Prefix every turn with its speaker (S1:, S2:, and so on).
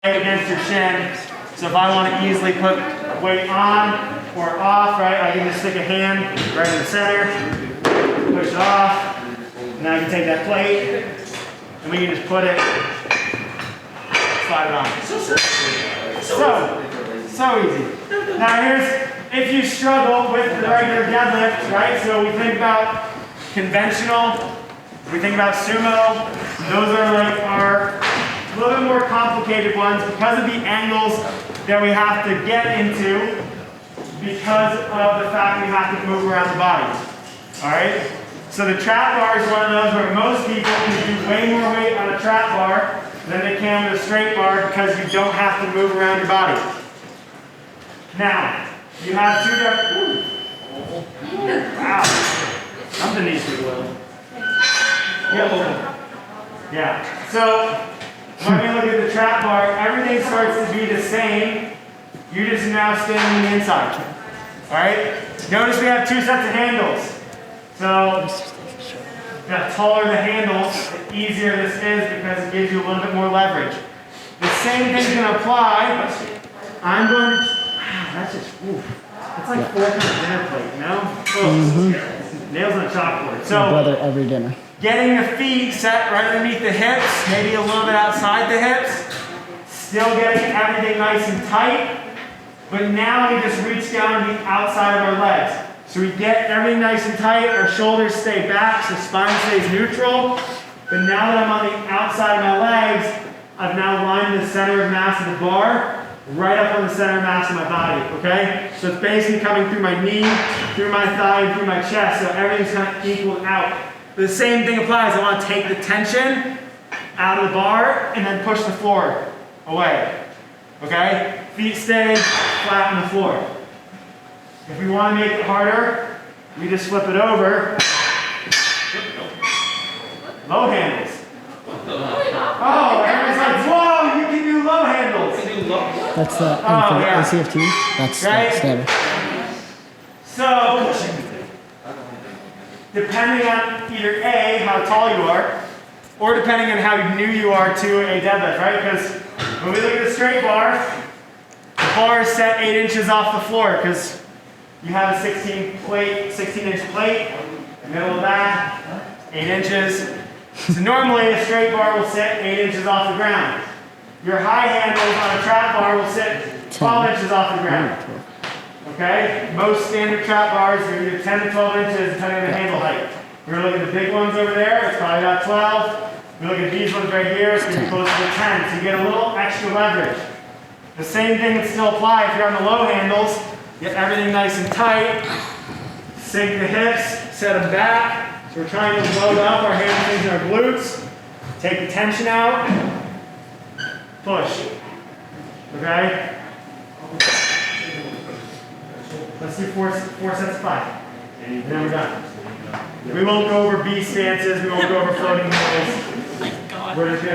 S1: against your shin. So if I want to easily put weight on or off, right, I can just stick a hand right in the center, push it off. Now I can take that plate and we can just put it, slide it on. So easy. Now here's, if you struggle with the regular deadlift, right, so we think about conventional, we think about sumo, those are like our a little bit more complicated ones because of the angles that we have to get into because of the fact we have to move around the body. Alright? So the trap bar is one of those where most people can do way more weight on a trap bar than they can with a straight bar because you don't have to move around your body. Now, you have two different... Wow. Something needs to go. Yeah. So, when we look at the trap bar, everything starts to be the same. You're just now standing on the inside. Alright? Notice we have two sets of handles. So, the taller the handle, the easier this is because it gives you a little bit more leverage. The same thing can apply. I'm going to... Wow, that's just... Ooh, that's like 4 kinds of dinner plate, you know? Nails on a chalkboard. So,
S2: my brother every dinner.
S1: Getting the feet set right underneath the hips, maybe a little bit outside the hips. Still getting everything nice and tight. But now we just reach down to the outside of our legs. So we get everything nice and tight, our shoulders stay back, so spine stays neutral. But now that I'm on the outside of my legs, I've now lined the center of mass of the bar right up on the center of mass of my body, okay? So it's basically coming through my knee, through my thigh, and through my chest, so everything's kind of equaled out. The same thing applies. I want to take the tension out of the bar and then push the floor away. Okay? Feet stay flat on the floor. If we want to make it harder, we just flip it over. Low handles. Oh, everyone's like, whoa, you can do low handles.
S2: That's the ACFT. That's
S1: right?
S2: standard.
S1: So, depending on either A, how tall you are, or depending on how new you are to a deadlift, right? Because when we look at the straight bar, the bar is set 8 inches off the floor because you have a 16-inch plate, middle of that, 8 inches. So normally a straight bar will sit 8 inches off the ground. Your high handles on a trap bar will sit 12 inches off the ground. Okay? Most standard trap bars are either 10 to 12 inches depending on the handle height. We're looking at the big ones over there, it's probably about 12. We look at these ones right here, it's going to be closer to 10. So you get a little extra leverage. The same thing would still apply if you're on the low handles. Get everything nice and tight. Sink the hips, set them back. So we're trying to load up our hamstrings and our glutes. Take the tension out. Push. Okay? Let's do four sets of 5. And then we're done. We won't go over B stances. We won't go over floating handles. We're just gonna